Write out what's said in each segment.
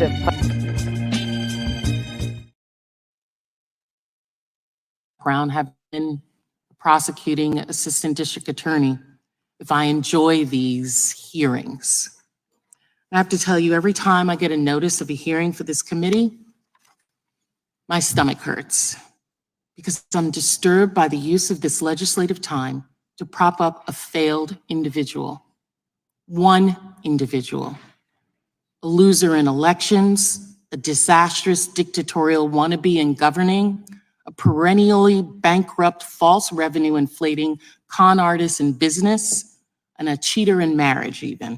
excessive. Brown have been prosecuting assistant district attorney if I enjoy these hearings. I have to tell you, every time I get a notice of a hearing for this committee, my stomach hurts because I'm disturbed by the use of this legislative time to prop up a failed individual. One individual, a loser in elections, a disastrous dictatorial wannabe in governing, a perennially bankrupt, false revenue inflating con artist in business, and a cheater in marriage even.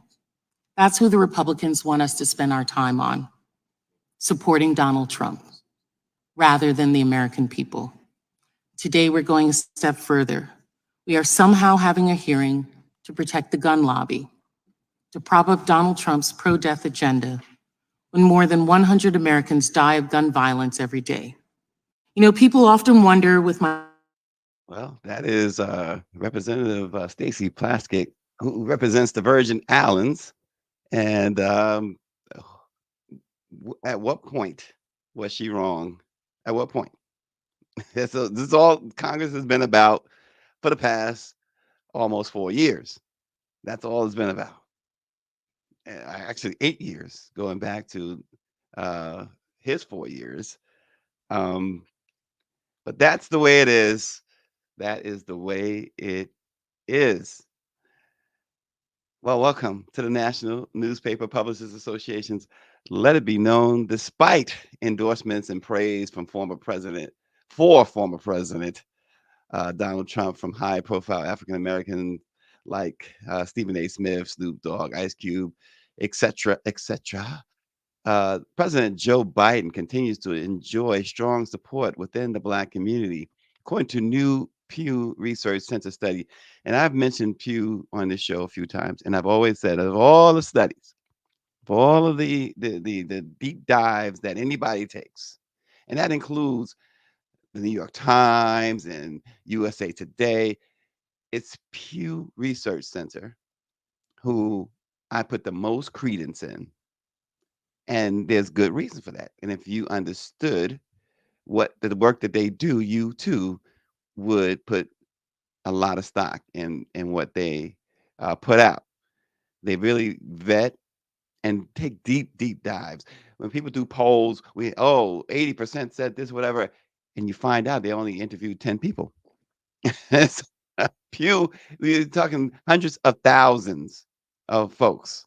That's who the Republicans want us to spend our time on, supporting Donald Trump, rather than the American people. Today, we're going a step further. We are somehow having a hearing to protect the gun lobby, to prop up Donald Trump's pro-death agenda, when more than 100 Americans die of gun violence every day. You know, people often wonder with my... Well, that is Representative Stacey Plaskett, who represents the Virgin Islands. And at what point was she wrong? At what point? So this is all Congress has been about for the past almost 4 years. That's all it's been about. Actually, 8 years, going back to his 4 years. But that's the way it is. That is the way it is. Well, welcome to the National Newspaper Publishers Association's Let It Be Known. Despite endorsements and praise from former President Donald Trump, from high-profile African-Americans like Stephen A. Smith, Snoop Dogg, Ice Cube, etc., etc., President Joe Biden continues to enjoy strong support within the Black community, according to new Pew Research Center study. And I've mentioned Pew on this show a few times, and I've always said, of all the studies, for all of the deep dives that anybody takes, and that includes the New York Times and USA Today, it's Pew Research Center who I put the most credence in. And there's good reason for that. And if you understood what the work that they do, you too would put a lot of stock in what they put out. They really vet and take deep dives. When people do polls, 80% said this, whatever, and you find out they only interviewed 10 people. So, Pew, we're talking hundreds of thousands of folks.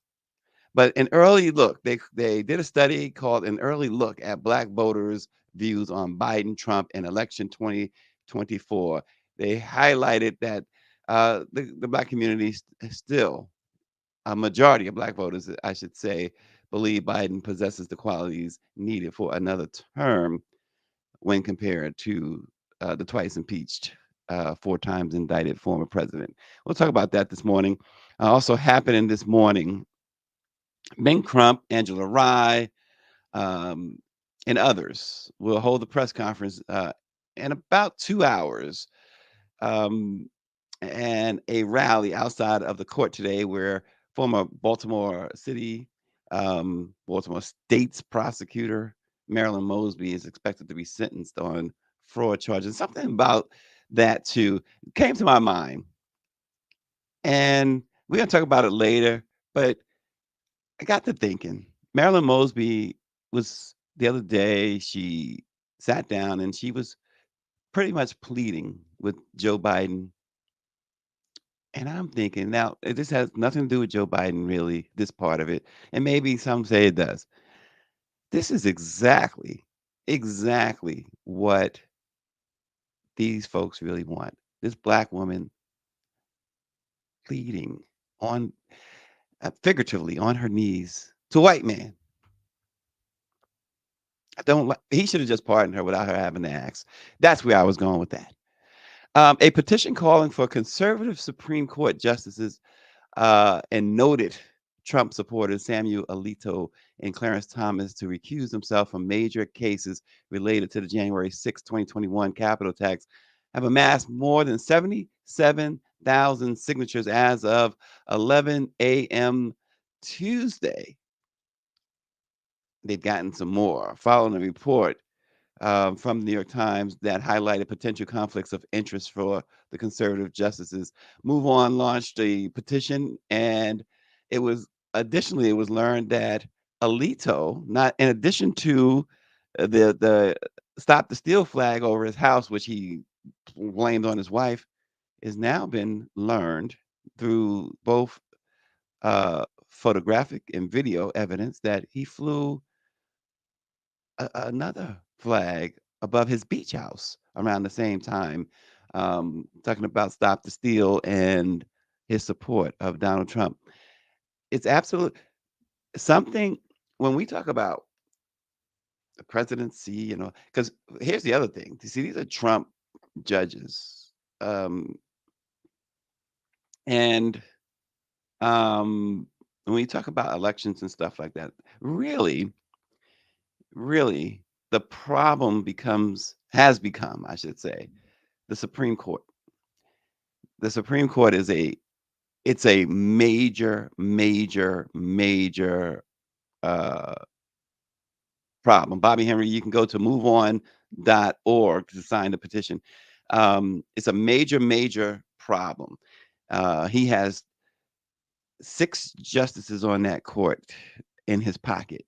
But an early look, they did a study called An Early Look at Black Voters' Views on Biden, Trump, and Election 2024. They highlighted that the Black community still, a majority of Black voters, I should say, believe Biden possesses the qualities needed for another term when compared to the twice impeached, 4 times indicted former president. We'll talk about that this morning. Also happening this morning, Ben Crump, Angela Rye, and others will hold a press conference in about 2 hours, and a rally outside of the court today where former Baltimore State's prosecutor Marilyn Mosby is expected to be sentenced on fraud charges. Something about that too came to my mind, and we're going to talk about it later, but I got to thinking, Marilyn Mosby was the other day, she sat down and she was pretty much pleading with Joe Biden. And I'm thinking, now, this has nothing to do with Joe Biden, really, this part of it. And maybe some say it does. This is exactly what these folks really want. This Black woman pleading on, figuratively, on her knees to a white man. I don't like. He should have just pardoned her without her having to ask. That's where I was going with that. A petition calling for conservative Supreme Court justices and noted Trump supporters Samuel Alito and Clarence Thomas to recuse themselves from major cases related to the January 6, 2021 Capitol attacks have amassed more than 77,000 signatures as of 11 a.m. Tuesday. they've gotten some more. Following a report from the New York Times that highlighted potential conflicts of interest for the conservative justices, Move On launched a petition, and it was additionally it was learned that Alito, not in addition to the Stop the Steal flag over his house, which he blamed on his wife, has now been learned through both photographic and video evidence that he flew another flag above his beach house around the same time, talking about Stop the Steal and his support of Donald Trump. It's absolute something when we talk about the presidency, because here's the other thing. You see, these are Trump judges. And when you talk about elections and stuff like that, really, really, the problem has become, I should say, the Supreme Court. The Supreme Court it's a major, major, major uh, problem. Bobby Henry, you can go to moveon.org to sign the petition. It's a major, major problem. He has 6 justices on that court in his pocket,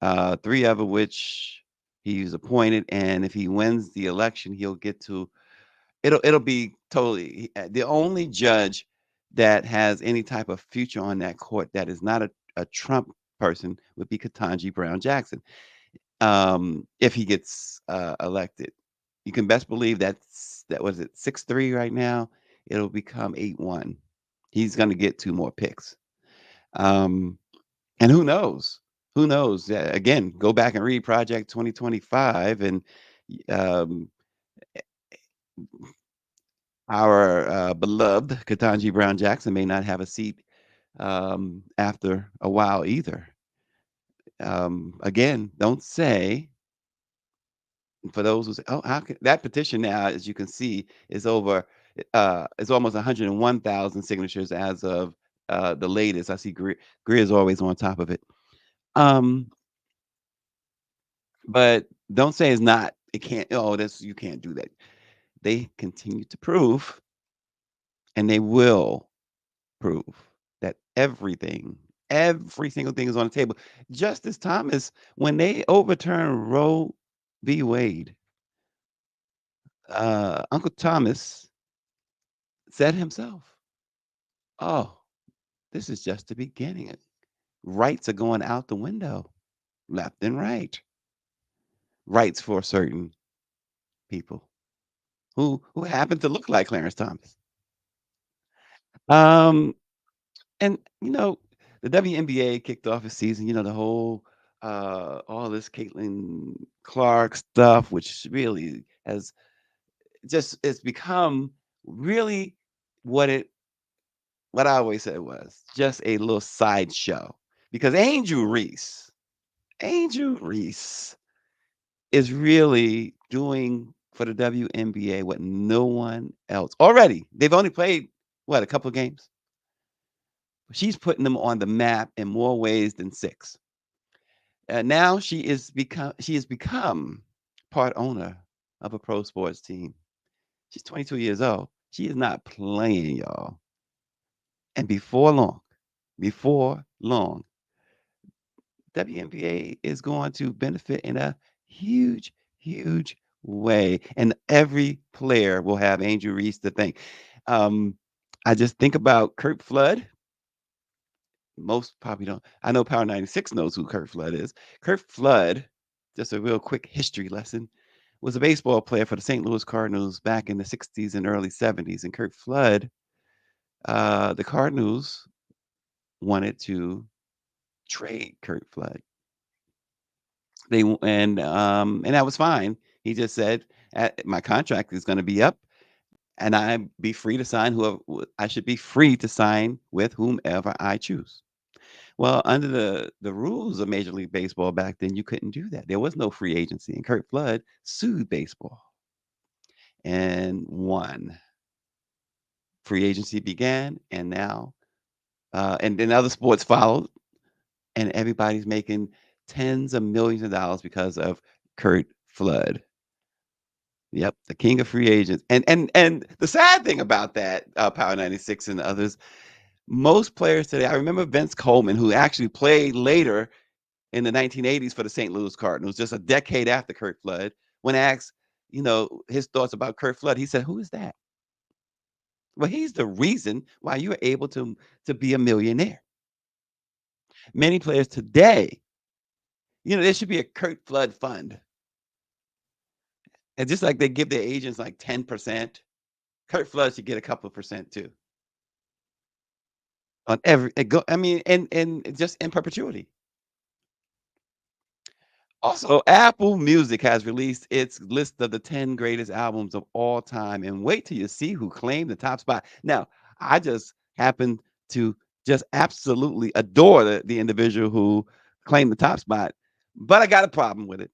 3 of which he's appointed, and if he wins the election, he'll get to it'll be totally the only judge that has any type of future on that court that is not a Trump person would be Ketanji Brown Jackson. If he gets elected, you can best believe that was it 6-3 right now. It'll become 8-1. He's going to get 2 more picks. And who knows? Who knows? Again, go back and read Project 2025, and um, our beloved Ketanji Brown Jackson may not have a seat after a while either. Again, don't say, for those who say, "Oh, how can that petition now?" As you can see, is it's almost 101,000 signatures as of the latest. I see Greer is always on top of it. Um, but don't say it's not. It can't. Oh, this you can't do that. They continue to prove, and they will prove that every single thing is on the table. Justice Thomas, when they overturned Roe v. Wade, Uncle Thomas said himself, "Oh, this is just the beginning. Rights are going out the window, left and right. Rights for certain people who happen to look like Clarence Thomas." Um, and the WNBA kicked off its season. The whole all this Caitlin Clark stuff, which really has it's become really what what I always said it was, just a little sideshow. Because Angel Reese is really doing for the WNBA what no one else already. They've only played what, a couple of games. She's putting them on the map in more ways than 6. Now she has become part owner of a pro sports team. She's 22 years old. She is not playing, y'all. And before long, WNBA is going to benefit in a huge, huge way. And every player will have Angel Reese to thank. Um, I just think about Kurt Flood. Most probably don't. I know Power 96 knows who Kurt Flood is. Kurt Flood, just a real quick history lesson, was a baseball player for the St. Louis Cardinals back in the 60s and early 70s. And Kurt Flood, the Cardinals wanted to trade Kurt Flood. And that was fine. He just said, my contract is going to be up, and I should be free to sign with whomever I choose. Well, under the rules of Major League Baseball back then, you couldn't do that. There was no free agency, and Kurt Flood sued baseball and won. Free agency began, and then other sports followed, and everybody's making tens of millions of dollars because of Kurt Flood. Yep, the king of free agents. And the sad thing about that, Power 96 and others, most players today, I remember Vince Coleman, who actually played later in the 1980s for the St. Louis Cardinals, just a decade after Kurt Flood. When asked, his thoughts about Kurt Flood, he said, "Who is that?" Well, he's the reason why you are able to be a millionaire. Many players today, there should be a Kurt Flood fund. And just like they give their agents like 10%, Kurt Flood should get a couple of percent too on every it go I mean, and just in perpetuity. Also, Apple Music has released its list of the 10 greatest albums of all time, and wait till you see who claimed the top spot. Now, I just happen to just absolutely adore the individual who claimed the top spot, but I got a problem with it.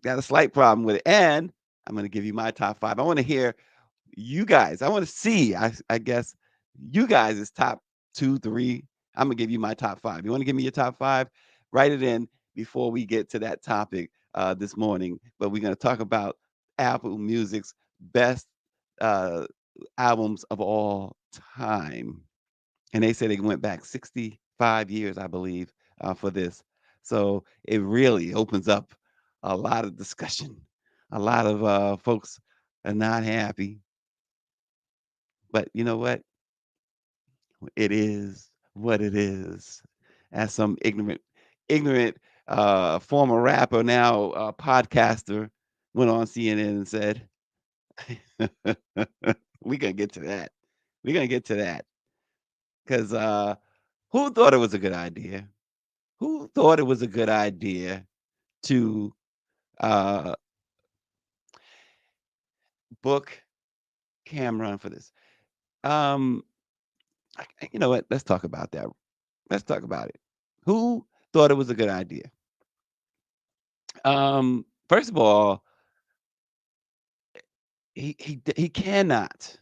Got a slight problem with it, and I'm gonna give you my top 5. I wanna hear you guys. I wanna see, I guess, you guys' is top 2, 3. Imma give you my top 5. You wanna give me your top 5? Write it in before we get to that topic, this morning, but we're gonna talk about Apple Music's best, uh, albums of all time. And they say they went back 65 years, I believe, for this. So it really opens up a lot of discussion. A lot of folks are not happy, but you know what? It is what it is. As some ignorant former rapper, now podcaster, went on CNN and said, "We're gonna get to that. We're gonna get to that because who thought it was a good idea? Who thought it was a good idea to, uh, book Cameron for this? Um, you know what? Let's talk about that. Let's talk about it. Who thought it was a good idea? First of all, he cannot.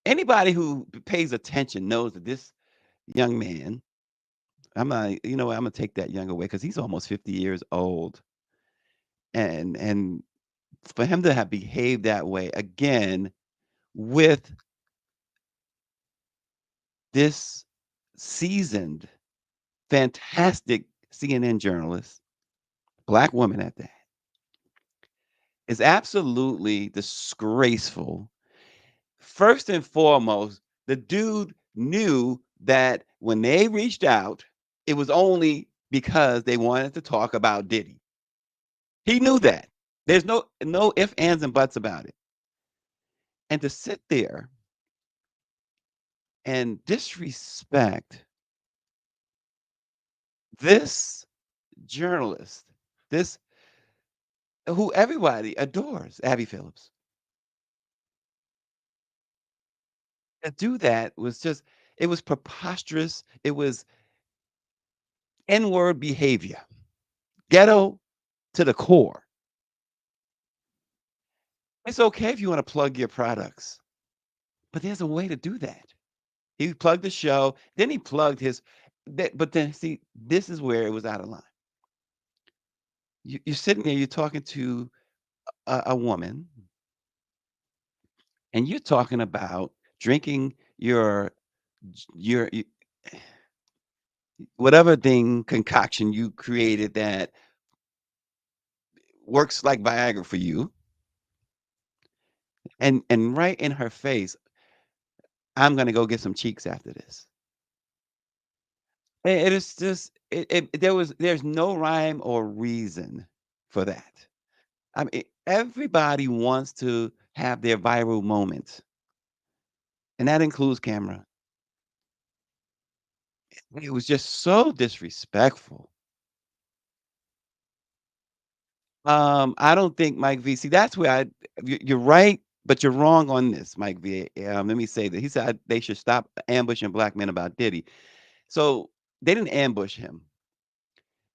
Anybody who pays attention knows that this young man. I'm not. You know what? I'm gonna take that young away because he's almost 50 years old, and for him to have behaved that way again with this seasoned, fantastic CNN journalist, black woman at that, is absolutely disgraceful. First and foremost, the dude knew that when they reached out, it was only because they wanted to talk about Diddy. He knew that. There's no ifs, ands, and buts about it. And to sit there and disrespect this journalist, this who everybody adores, Abby Phillips. To do that was just it was preposterous. It was N-word behavior, ghetto to the core. It's okay if you wanna plug your products, but there's a way to do that. He plugged the show, then he plugged his but then see, this is where it was out of line. You're sitting there, you're talking to a woman, and you're talking about drinking your whatever thing concoction you created that works like Viagra for you, and right in her face, "I'm gonna go get some cheeks after this." It is just there's no rhyme or reason for that. I mean, everybody wants to have their viral moment, and that includes Camera. It was just so disrespectful. I don't think Mike V. See, that's where you're right, but you're wrong on this, Mike V. Let me say that he said they should stop ambushing black men about Diddy. So they didn't ambush him.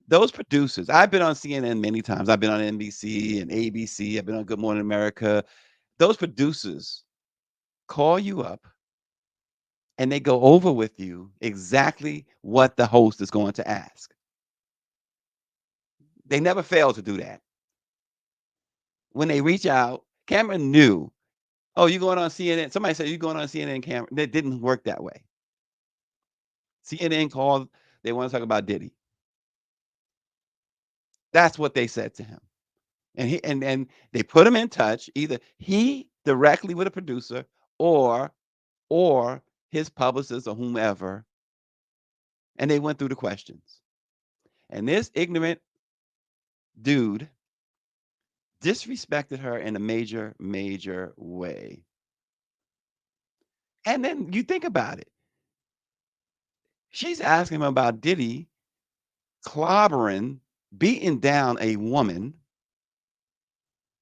Those producers, I've been on CNN many times. I've been on NBC and ABC. I've been on Good Morning America. Those producers call you up and they go over with you exactly what the host is going to ask. They never fail to do that. When they reach out, Cameron knew, "Oh, you going on CNN?" Somebody said, "You going on CNN, Cameron?" That didn't work that way. CNN called, they want to talk about Diddy. That's what they said to him. And they put him in touch, either he directly with a producer or or his publicist or whomever, and they went through the questions. And this ignorant dude disrespected her in a major, major way. And then you think about it. She's asking him about Diddy clobbering, beating down a woman,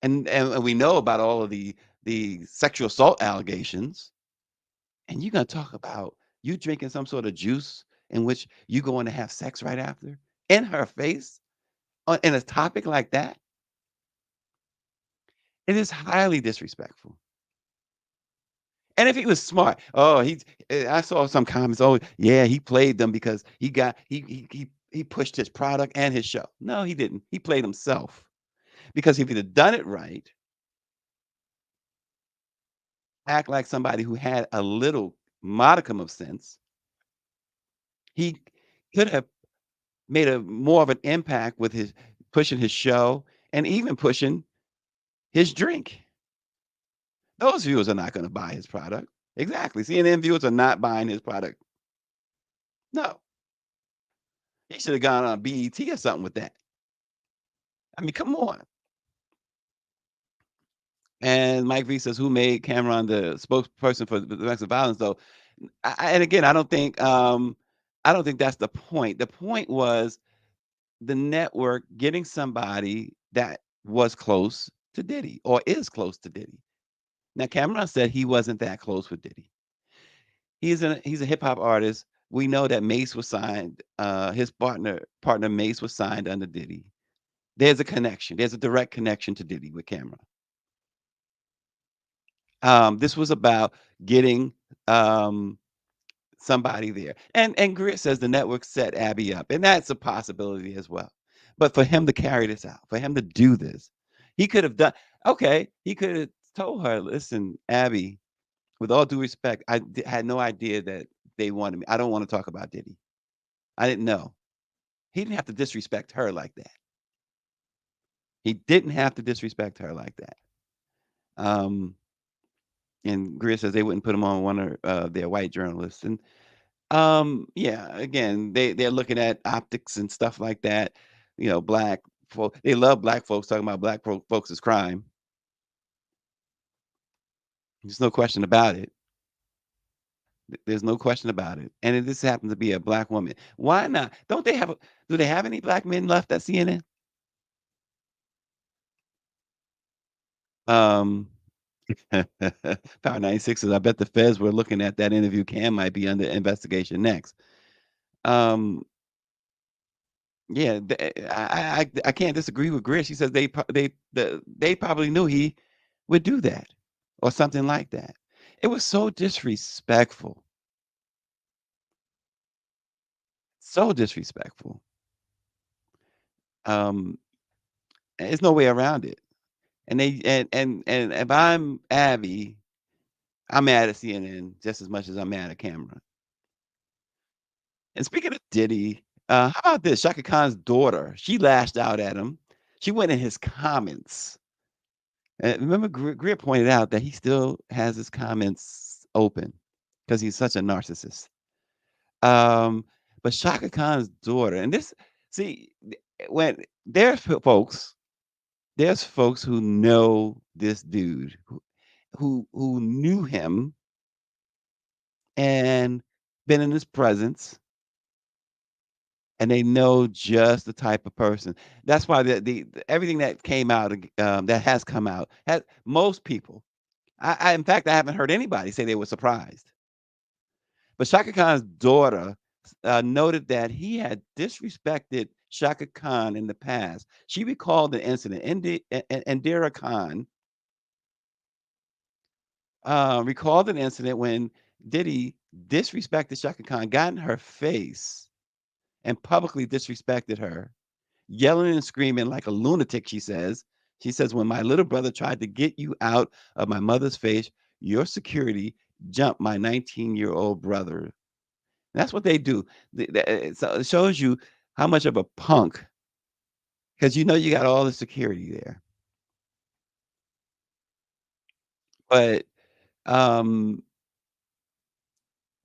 and we know about all of the sexual assault allegations. And you're gonna talk about you drinking some sort of juice in which you going to have sex right after in her face in a topic like that? It is highly disrespectful. And if he was smart, oh, I saw some comments. Oh, yeah, he played them because he pushed his product and his show. No, he didn't. He played himself because if he'd have done it right, act like somebody who had a little modicum of sense, he could have made a more of an impact with his pushing his show and even pushing his drink. Those viewers are not going to buy his product. Exactly. CNN viewers are not buying his product. No. He should have gone on BET or something with that. I mean, come on. And Mike V says, "Who made Cameron the spokesperson for the domestic violence?" Though, and again, I don't think that's the point. The point was the network getting somebody that was close to Diddy or is close to Diddy. Now, Cameron said he wasn't that close with Diddy. He's a hip hop artist. We know that Mace was signed. His partner Mace was signed under Diddy. There's a connection. There's a direct connection to Diddy with Cameron. This was about getting um, somebody there. And Grit says the network set Abby up, and that's a possibility as well. But for him to carry this out, for him to do this, he could have done. Okay, he could have told her, "Listen, Abby, with all due respect, had no idea that they wanted me. I don't want to talk about Diddy. I didn't know." He didn't have to disrespect her like that. He didn't have to disrespect her like that. Um, and Greer says they wouldn't put him on one of their white journalists. And yeah, again, they're looking at optics and stuff like that. You know, black folk. They love black folks talking about black folks as crime. There's no question about it. There's no question about it. And it just happens to be a black woman. Why not? Don't they have? Do they have any black men left at CNN? Um, Power 96 says, I bet the feds were looking at that interview. Cam might be under investigation next. Um, yeah, I can't disagree with Grit. She says they probably knew he would do that or something like that. It was so disrespectful. So disrespectful. Um, there's no way around it. And if I'm Abby, I'm mad at CNN just as much as I'm mad at Cameron. And speaking of Diddy, how about this? Shaka Khan's daughter, she lashed out at him. She went in his comments. And remember, Greer pointed out that he still has his comments open because he's such a narcissist. Um, but Shaka Khan's daughter, and this, see, when there's folks who know this dude who knew him and been in his presence, and they know just the type of person. That's why everything that came out, that has come out, has most people. In fact, I haven't heard anybody say they were surprised. But Shaka Khan's daughter noted that he had disrespected Shaka Khan in the past. She recalled the incident. Indira Khan recalled an incident when Diddy disrespected Shaka Khan, got in her face, and publicly disrespected her, yelling and screaming like a lunatic, she says. She says, when my little brother tried to get you out of my mother's face, your security jumped my 19-year-old brother. That's what they do. So it shows you how much of a punk, because you know you got all the security there. But um,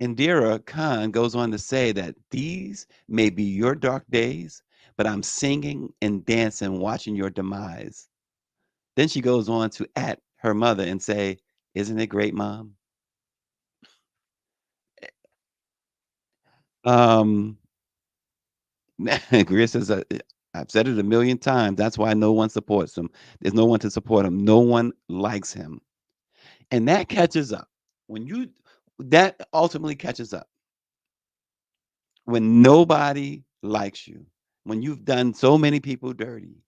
Indira Khan goes on to say that these may be your dark days, but I'm singing and dancing, watching your demise. Then she goes on to at her mother and say, "Isn't it great, mom?" Um, Greer says, "I've said it a million times. That's why no one supports him. There's no one to support him. No one likes him." And that catches up. When you that ultimately catches up when nobody likes you, when you've done so many people dirty,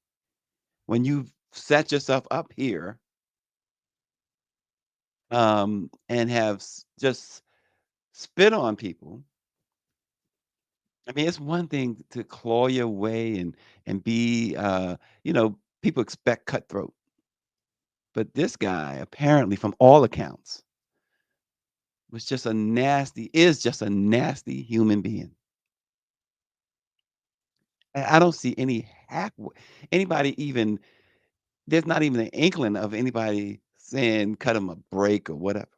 when you've set yourself up here, and have just spit on people. I mean, it's one thing to claw your way and be, people expect cutthroat, but this guy apparently, from all accounts, is just a nasty human being. And I don't see anybody even. There's not even an inkling of anybody saying cut him a break or whatever.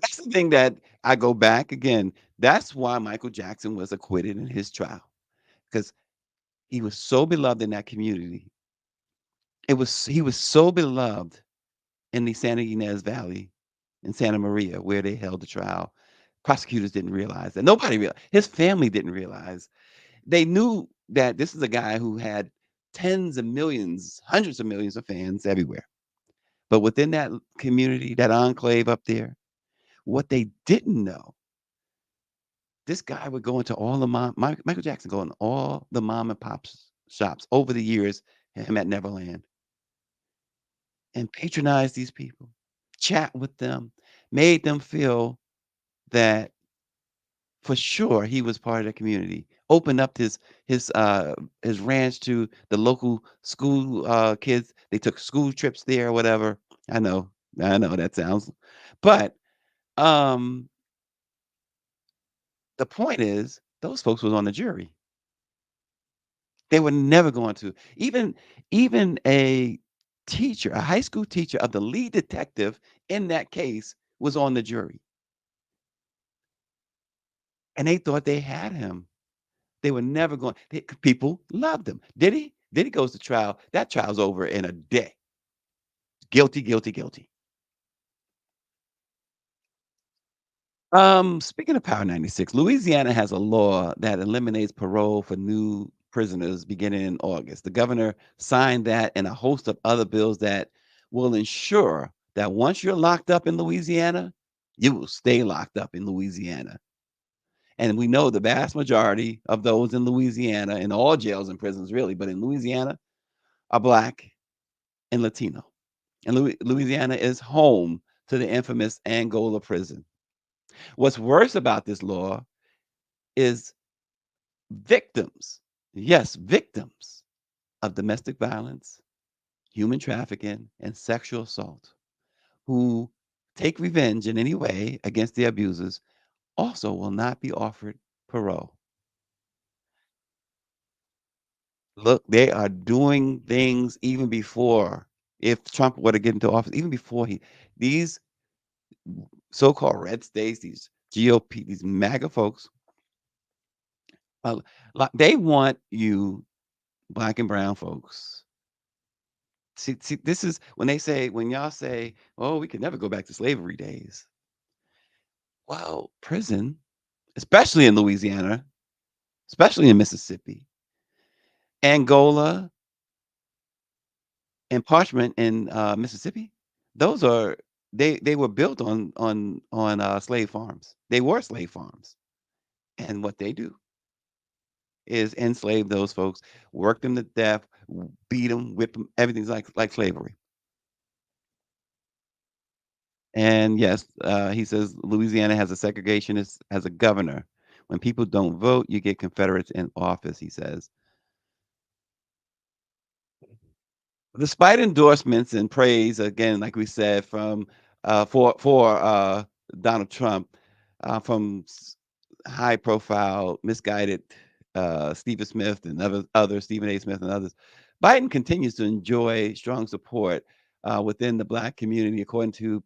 That's the thing that I go back again. That's why Michael Jackson was acquitted in his trial, because he was so beloved in that community. He was so beloved in the Santa Ynez Valley in Santa Maria where they held the trial. Prosecutors didn't realize that. Nobody realized. His family didn't realize. They knew that this is a guy who had tens of millions, hundreds of millions of fans everywhere. But within that community, that enclave up there, what they didn't know, this guy would go into all the Michael Jackson go in all the mom and pop shops over the years, him at Neverland, and patronize these people, chat with them, made them feel that for sure he was part of the community. Opened up his ranch to the local school kids. They took school trips there or whatever. I know, I know that sounds, but um, the point is those folks was on the jury. They were never going to even a teacher, a high school teacher of the lead detective in that case was on the jury, and they thought they had him. They were never going. People loved him. Did he goes to trial? That trial's over in a day. Guilty, guilty, guilty. Speaking of Power 96, Louisiana has a law that eliminates parole for new prisoners beginning in August. The governor signed that and a host of other bills that will ensure that once you're locked up in Louisiana, you will stay locked up in Louisiana. And we know the vast majority of those in Louisiana, in all jails and prisons, really, but in Louisiana, are Black and Latino. And Louisiana is home to the infamous Angola prison. What's worse about this law is victims, yes, victims of domestic violence, human trafficking, and sexual assault who take revenge in any way against the abusers also will not be offered parole. Look, they are doing things even before, if Trump were to get into office, even before these so-called red states, these GOP, these MAGA folks, uh, they want you, Black and brown folks. See, this is when y'all say, "Oh, we could never go back to slavery days." Well, prison, especially in Louisiana, especially in Mississippi, Angola, and Parchment in Mississippi, those are they were built on slave farms. They were slave farms, and what they do is enslave those folks, work them to death, beat them, whip them. Everything's like slavery. And yes, he says Louisiana has a segregationist as a governor, When people don't vote, you get Confederates in office, he says. Despite endorsements and praise, again, like we said, from for Donald Trump, from high profile, misguided Stephen Smith and other Stephen A. Smith and others, Biden continues to enjoy strong support within the Black community, according to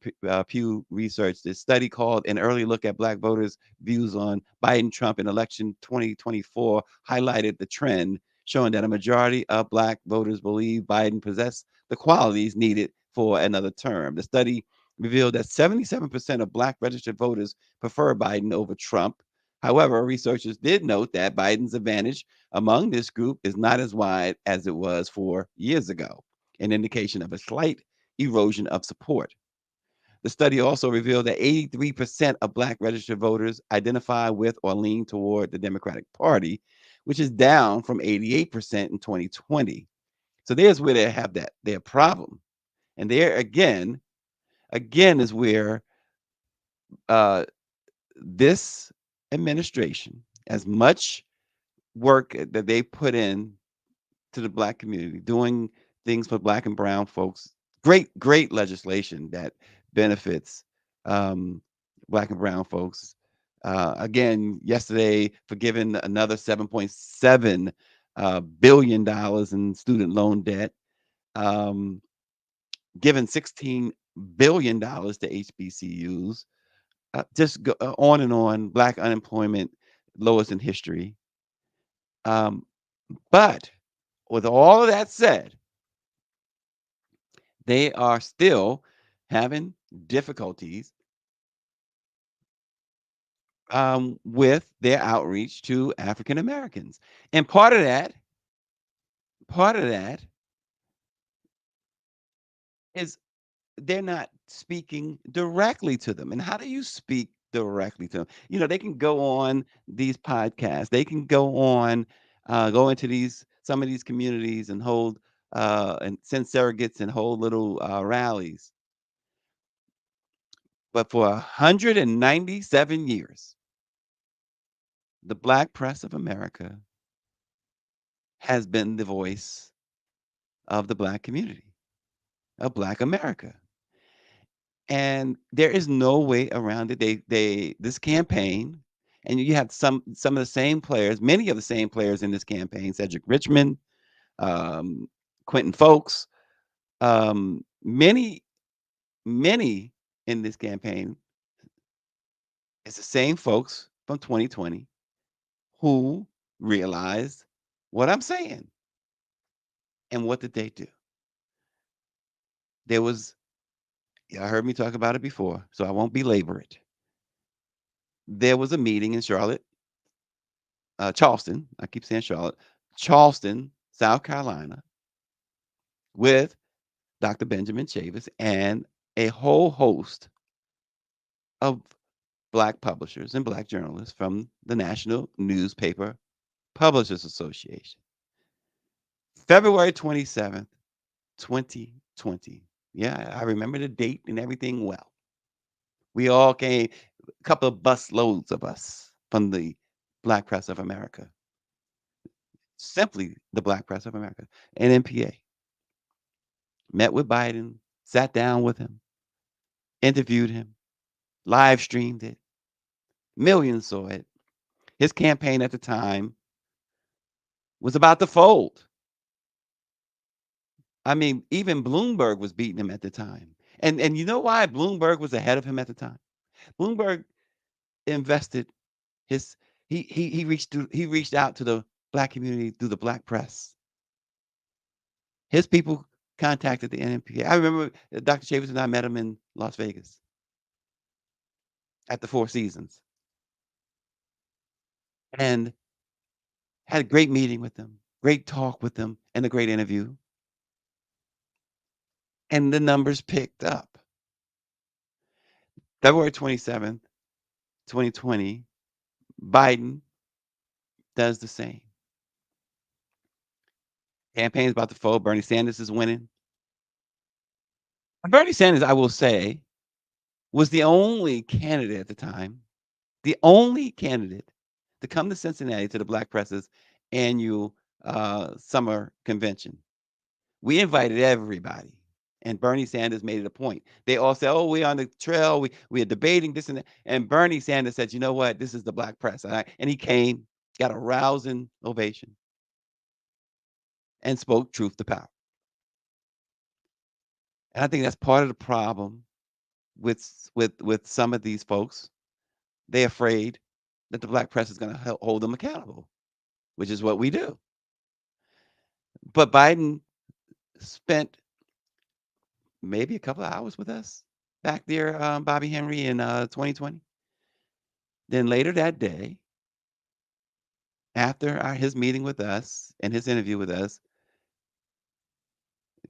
Pew Research. This study called "An Early Look at Black Voters' Views on Biden Trump in Election 2024" highlighted the trend, showing that a majority of Black voters believe Biden possessed the qualities needed for another term. The study revealed that 77% of Black registered voters prefer Biden over Trump. However, researchers did note that Biden's advantage among this group is not as wide as it was 4 years ago, an indication of a slight erosion of support. The study also revealed that 83% of Black registered voters identify with or lean toward the Democratic Party, which is down from 88% in 2020. So there's where they have their problem. And there again is where uh, this administration, as much work that they put in to the Black community, doing things for Black and brown folks, great legislation that benefits um, Black and brown folks. Again, yesterday, forgiving another $7.7 billion in student loan debt, um, giving $16 billion to HBCUs, just go on and on. Black unemployment lowest in history. Um, but with all of that said, they are still having difficulties with their outreach to African Americans, and part of that is they're not speaking directly to them. And how do you speak directly to them? They can go on these podcasts. They can go into some of these communities and hold and send surrogates and hold little rallies. But for 197 years, the Black press of America has been the voice of the Black community, of Black America. And there is no way around it. This campaign, and you have some of the same players, many of the same players in this campaign: Cedric Richmond, um, Quentin Folks, many in this campaign. It's the same folks from 2020 who realized what I'm saying. And what did they do? There was, y'all heard me talk about it before, so I won't belabor it. There was a meeting in Charleston. I keep saying Charlotte, Charleston, South Carolina, with Dr. Benjamin Chavis and a whole host of Black publishers and Black journalists from the National Newspaper Publishers Association. February 27th, 2020. Yeah, I remember the date and everything well. We all came, a couple of bus loads of us from the Black Press of America, simply the Black Press of America, NMPA. Met with Biden, sat down with him, interviewed him, live streamed it. Millions saw it. His campaign at the time was about to fold. I mean, even Bloomberg was beating him at the time. And you know why Bloomberg was ahead of him at the time? Bloomberg invested his he reached out to the Black community through the Black press. His people contacted the NMPA. I remember Dr. Chavis and I met him in Las Vegas at the Four Seasons and had a great meeting with them, great talk with them, and a great interview. And the numbers picked up. February 27th, 2020, Biden does the same. Campaign's about to fold. Bernie Sanders is winning. Bernie Sanders, I will say, was the only candidate at the time, the only candidate to come to Cincinnati to the Black Press's annual summer convention. We invited everybody. And Bernie Sanders made it a point. They all said, "Oh, we're on the trail. We are debating this and that." And Bernie Sanders said, "You know what? This is the Black Press." And he came, got a rousing ovation, and spoke truth to power. And I think that's part of the problem with some of these folks. They're afraid that the Black Press is going to hold them accountable, which is what we do. But Biden spent maybe a couple of hours with us back there, Bobby Henry, in 2020. Then later that day, after his meeting with us and his interview with us,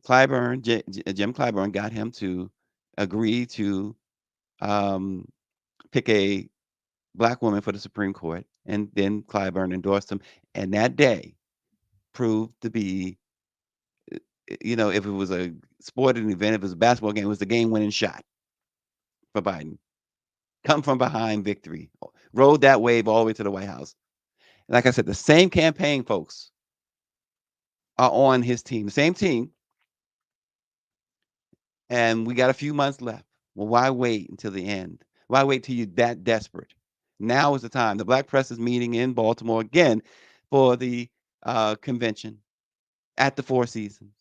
Jim Clyburn got him to agree to um, pick a Black woman for the Supreme Court. And then Clyburn endorsed him. And that day proved to be, if it was a sporting event, if it was a basketball game, it was the game winning shot for Biden. Come from behind victory. Rode that wave all the way to the White House. And like I said, the same campaign folks are on his team, the same team. And we got a few months left. Well, why wait until the end? Why wait till you're that desperate? Now is the time. The Black Press is meeting in Baltimore again for the convention at the Four Seasons.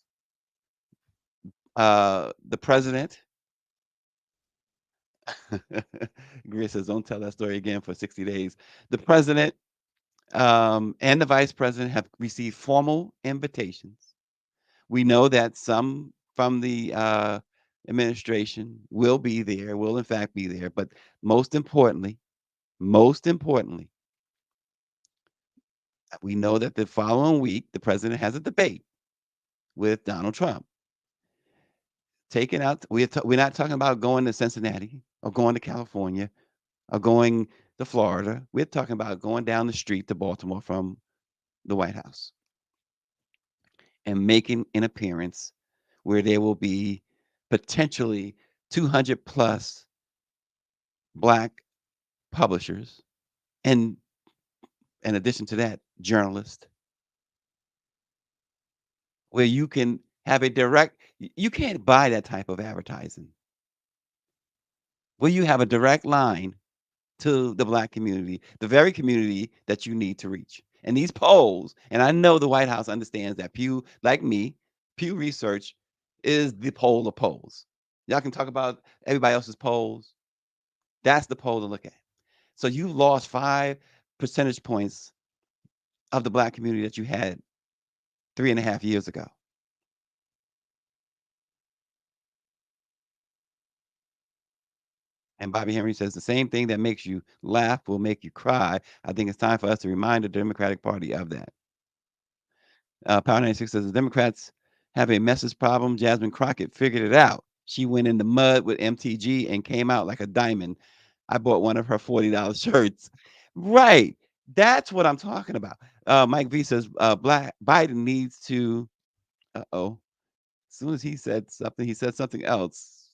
The president, Greer says, don't tell that story again for 60 days. The president and the vice president have received formal invitations. We know that some from the administration will be there, will in fact be there. But most importantly, we know that the following week, the president has a debate with Donald Trump. We're not talking about going to Cincinnati or going to California or going to Florida. We're talking about going down the street to Baltimore from the White House and making an appearance where there will be potentially 200 plus Black publishers, and in addition to that, journalists, where you can have a direct, you can't buy that type of advertising. Where you have a direct line to the Black community, the very community that you need to reach. And these polls, and I know the White House understands that Pew, like me, Pew Research is the poll of polls. Y'all can talk about everybody else's polls. That's the poll to look at. So you lost 5 percentage points of the Black community that you had 3.5 years ago. And Bobby Henry says the same thing that makes you laugh will make you cry. I think it's time for us to remind the Democratic Party of that. Power 96 says the Democrats have a message problem. Jasmine Crockett figured it out. She went in the mud with MTG and came out like a diamond. I bought one of her $40 shirts. Right. That's what I'm talking about. Mike V says Biden needs to. Uh-oh. As soon as he said something else.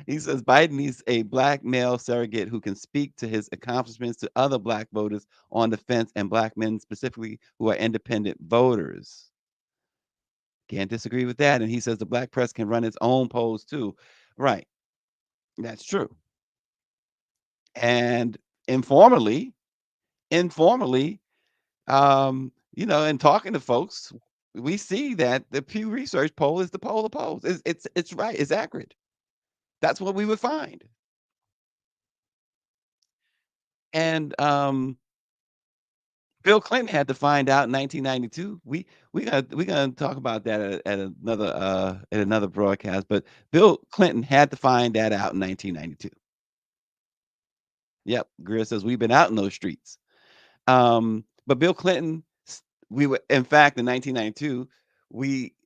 He says Biden needs a Black male surrogate who can speak to his accomplishments to other Black voters on the fence and Black men specifically who are independent voters. Can't disagree with that. And he says the Black press can run its own polls too. Right. That's true. And informally, in talking to folks, we see that the Pew Research poll is the poll of polls. It's right. It's accurate. That's what we would find. And Bill Clinton had to find out in 1992. We gonna talk about that at another broadcast. But Bill Clinton had to find that out in 1992. Yep, Greer says we've been out in those streets. But Bill Clinton, we were in fact in 1992.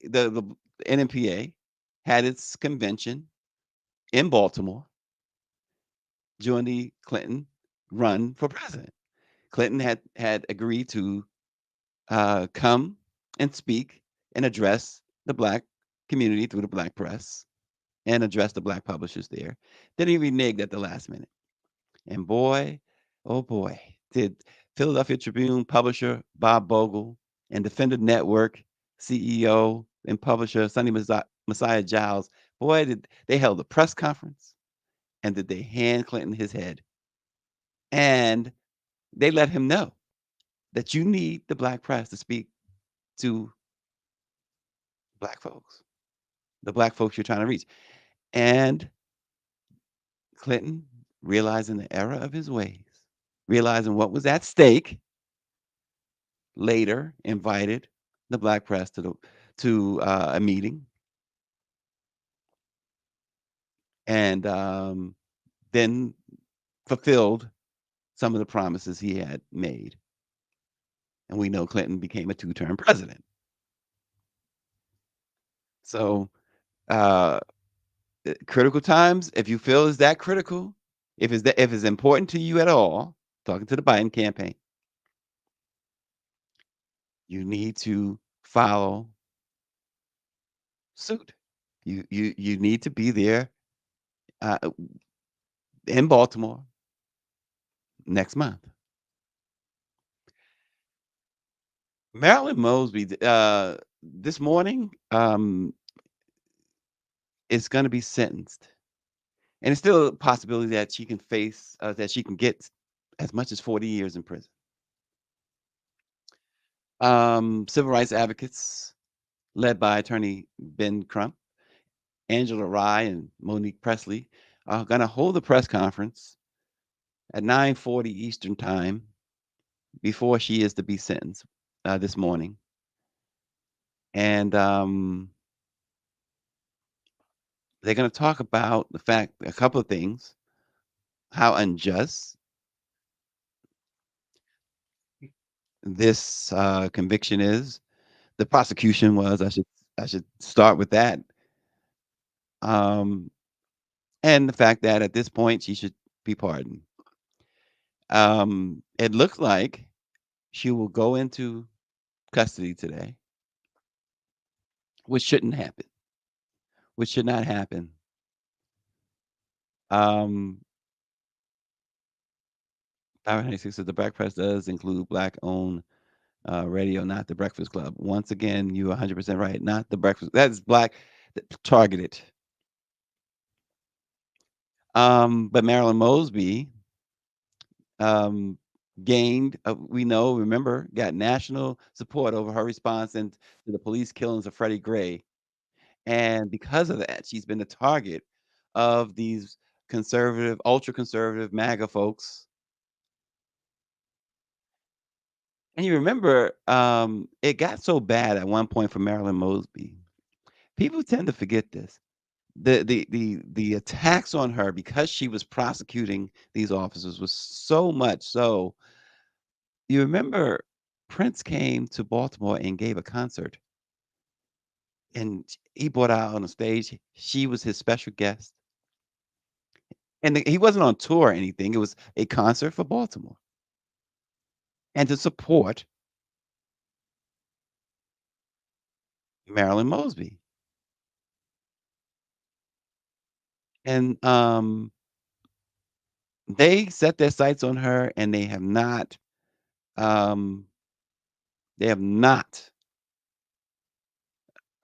The NMPA had its convention in Baltimore during the Clinton run for president. Clinton had agreed to come and speak and address the Black community through the Black press and address the Black publishers there. Then he reneged at the last minute. And boy, Oh boy, did Philadelphia Tribune publisher Bob Bogle and Defender Network CEO and publisher Messiah Giles, boy, did they held a press conference and did they hand Clinton his head. And they let him know that you need the black press to speak to black folks, the black folks you're trying to reach. And Clinton, realizing the error of his ways, realizing what was at stake, later invited the black press to a meeting, and then fulfilled some of the promises he had made. And we know Clinton became a two-term president. So, uh, critical times, if you feel is that critical, if it's important to you at all, talking to the Biden campaign, you need to follow suit. You need to be there uh, in Baltimore next month. Marilyn Mosby, this morning, is going to be sentenced, and it's still a possibility that she can that she can get as much as 40 years in prison. Civil rights advocates, led by attorney Ben Crump, Angela Rye, and Monique Presley, are going to hold a press conference at 9:40 Eastern Time before she is to be sentenced this morning. And they're going to talk about a couple of things, how unjust this conviction is. The prosecution was, I should start with that. Um, and the fact that at this point she should be pardoned. It looks like she will go into custody today, which shouldn't happen, which should not happen. Um, 596 says the Black Press does include black-owned radio, not the Breakfast Club. Once again, you're 100% right. Not the Breakfast. That's black targeted. But Marilyn Mosby um, gained, remember, got national support over her response and to the police killings of Freddie Gray. And because of that, she's been the target of these conservative, ultra conservative MAGA folks. And you remember, it got so bad at one point for Marilyn Mosby. People tend to forget this. The attacks on her because she was prosecuting these officers was so much so. You remember Prince came to Baltimore and gave a concert, and he brought out on the stage. She was his special guest, and he wasn't on tour or anything. It was a concert for Baltimore and to support Marilyn Mosby. And they set their sights on her, and um, they have not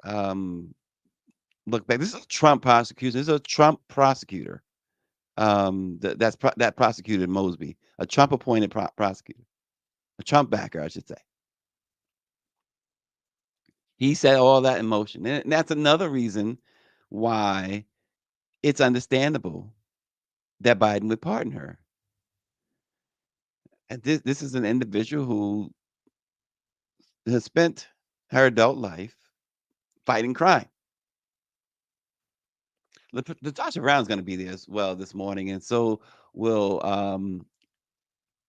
um, looked back. This is a Trump prosecution. This is a Trump prosecutor. That prosecuted Mosby, a Trump appointed prosecutor, a Trump backer, I should say. He set all that in motion, and that's another reason why it's understandable that Biden would pardon her. And this is an individual who has spent her adult life fighting crime. Latasha Brown's going to be there as well this morning, and so will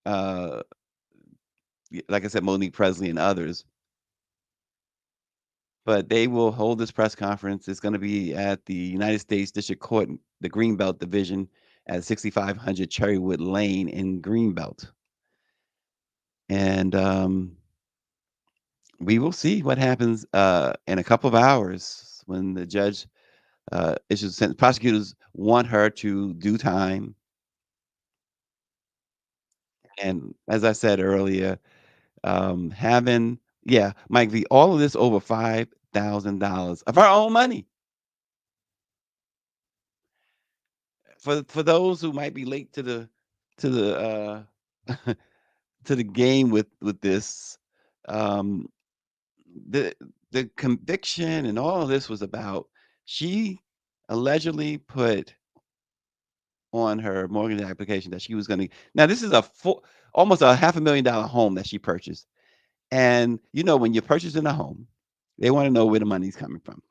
uh, like I said, Monique Presley and others. But they will hold this press conference. It's going to be at the United States District Court, the Greenbelt Division, at 6500 Cherrywood Lane in Greenbelt. And we will see what happens in a couple of hours when the judge issues a sentence. Prosecutors want her to do time. And as I said earlier, having yeah, Mike V, all of this over $5,000 of our own money. For those who might be late to the to the game with this, um, the the conviction and all of this was about she allegedly put on her mortgage application that she was gonna now this is a full almost a $500,000 home that she purchased. And, when you're purchasing a home, they wanna know where the money's coming from.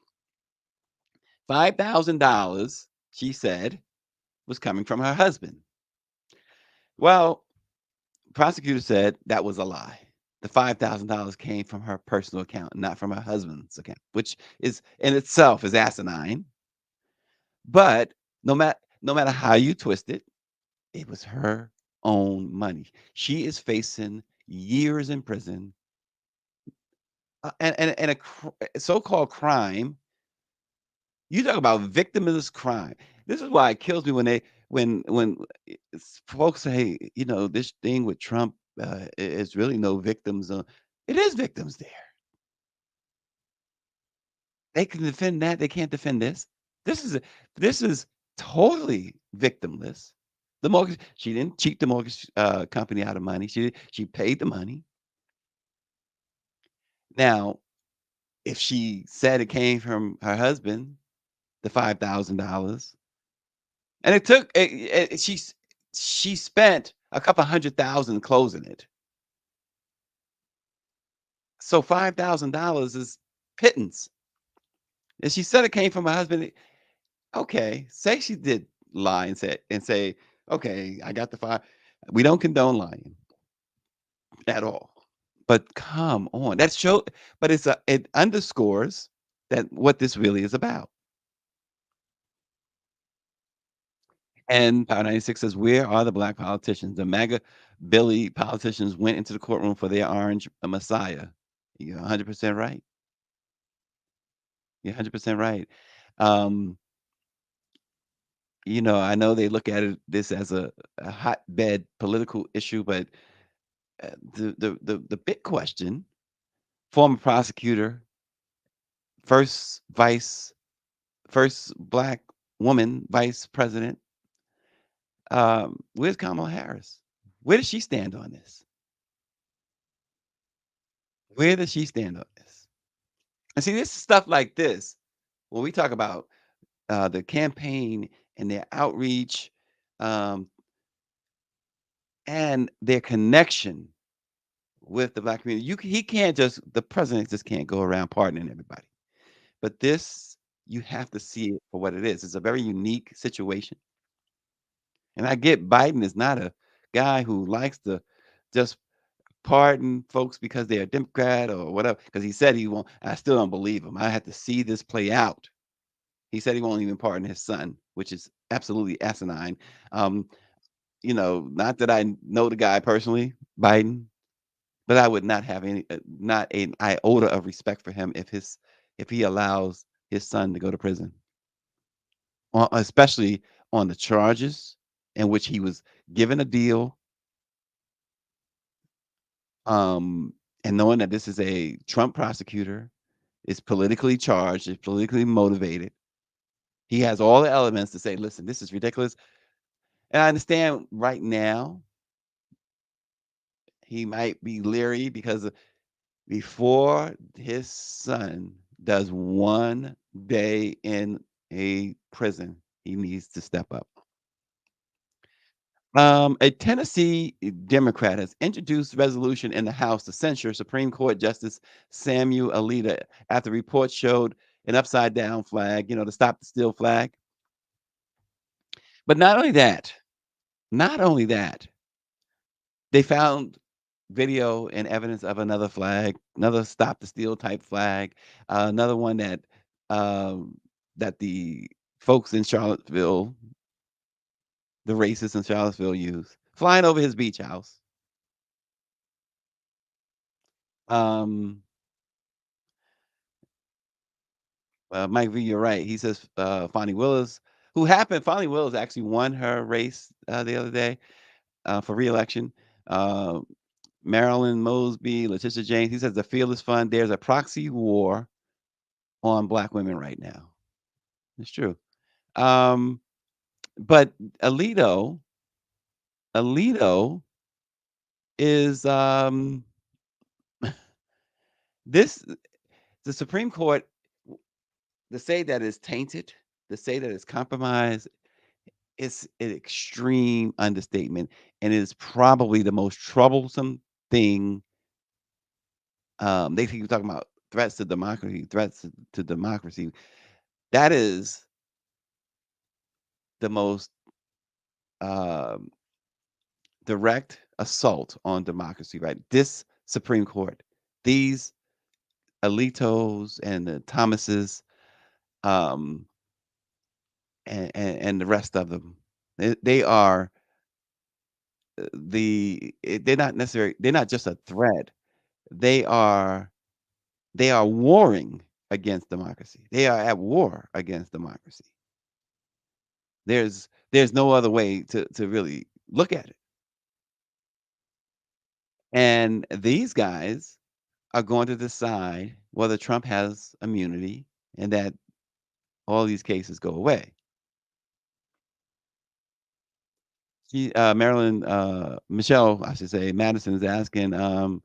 $5,000, she said, was coming from her husband. Well, prosecutor said that was a lie. The $5,000 came from her personal account, not from her husband's account, which is in itself is asinine. But no matter how you twist it, it was her own money. She is facing years in prison, and a so-called crime. You talk about victimless crime. This is why it kills me when folks say, this thing with Trump is really no victims. It is victims there. They can defend that. They can't defend this. This is totally victimless. The mortgage. She didn't cheat the mortgage company out of money. She paid the money. Now, if she said it came from her husband, the $5,000. And it took she spent a couple 100,000 closing it. So $5,000 is pittance. And she said it came from her husband. Okay, say she did lie and say, okay, I got the five. We don't condone lying at all. But come on, but it underscores that what this really is about. And Power 96 says, "Where are the black politicians? The MAGA Billy politicians went into the courtroom for their orange messiah." You're 100% right. You're 100% right. Um, I know they look at this as a hotbed political issue, but the big question, former prosecutor, first vice, first black woman vice president, where's Kamala Harris? Where does she stand on this? Where does she stand on this? And see, this is stuff like this, when we talk about the campaign and their outreach, um, and their connection with the black community. He can't the president just can't go around pardoning everybody. But this, you have to see it for what it is. It's a very unique situation. And I get Biden is not a guy who likes to just pardon folks because they're a Democrat or whatever. Because he said he won't. I still don't believe him. I have to see this play out. He said he won't even pardon his son, which is absolutely asinine. Um, not that I know the guy personally, Biden, but I would not have not an iota of respect for him if he allows his son to go to prison, especially on the charges in which he was given a deal, and knowing that this is a Trump prosecutor, is politically charged, is politically motivated. He has all the elements to say, "Listen, this is ridiculous." And I understand right now he might be leery because before his son does 1 day in a prison, he needs to step up. A Tennessee Democrat has introduced resolution in the House to censure Supreme Court Justice Samuel Alito after reports showed an upside down flag, the stop the steal flag. But not only that, they found video and evidence of another flag, another stop the steal type flag, another one that the folks in Charlottesville, the racists in Charlottesville use, flying over his beach house. Um, Mike V, you're right. He says Fonnie Willis, Fonnie Willis actually won her race the other day for reelection. Uh, Marilyn Mosby, Letitia James. He says the field is fun. There's a proxy war on black women right now. It's true. Um, but Alito, Alito is this the Supreme Court to say that it's tainted, to say that it's compromised, it's an extreme understatement, and it is probably the most troublesome thing. They keep talking about threats to democracy, threats to democracy. That is the most um, direct assault on democracy, right? This Supreme Court, these Alitos and the Thomases, um, and the rest of them, they are they're not necessarily they're not just a threat. They are they are warring against democracy. They are at war against democracy. There's no other way to really look at it. And these guys are going to decide whether Trump has immunity and that all these cases go away. Marilyn, Michelle, I should say, Madison is asking, how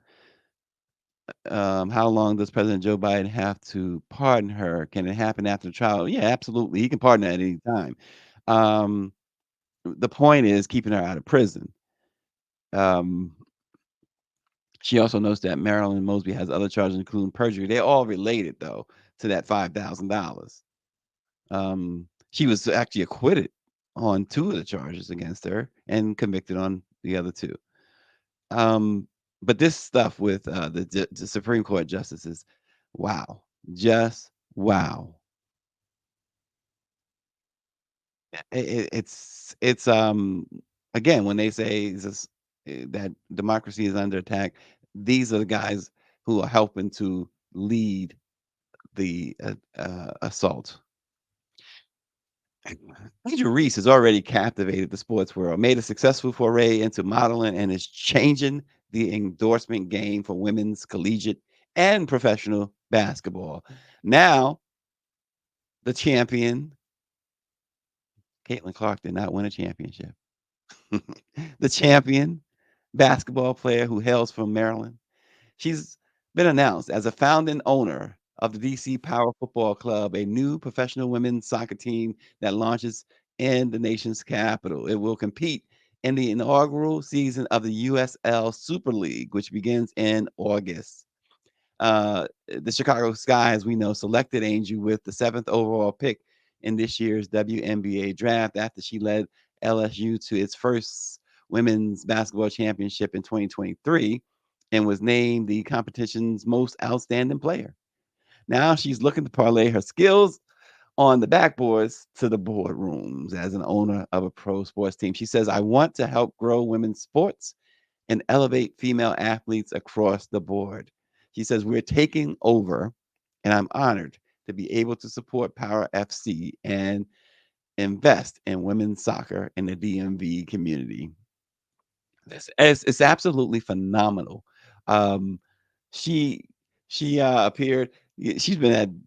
long does President Joe Biden have to pardon her? Can it happen after the trial? Yeah, absolutely. He can pardon her at any time. Um, the point is keeping her out of prison. Um, she also notes that Marilyn Mosby has other charges, including perjury. They're all related, though, to that $5,000. She was actually acquitted on 2 of the charges against her and convicted on the other 2. Um, but this stuff with, the Supreme Court justices, wow, just wow. It's again, when they say this, that democracy is under attack, these are the guys who are helping to lead the, assault. Angel Reese has already captivated the sports world, made a successful foray into modeling, and is changing the endorsement game for women's collegiate and professional basketball. Now, the champion, Caitlin Clark, did not win a championship. The champion basketball player who hails from Maryland, she's been announced as a founding owner of the DC Power Football Club, a new professional women's soccer team that launches in the nation's capital. It will compete in the inaugural season of the USL Super League, which begins in August. The Chicago Sky, as we know, selected Angel with the 7th overall pick in this year's WNBA draft after she led LSU to its first women's basketball championship in 2023 and was named the competition's most outstanding player. Now she's looking to parlay her skills on the backboards to the boardrooms as an owner of a pro sports team. She says, I want to help grow women's sports and elevate female athletes across the board. She says, we're taking over, and I'm honored to be able to support Power FC and invest in women's soccer in the DMV community. It's absolutely phenomenal. Um, she she appeared. She's been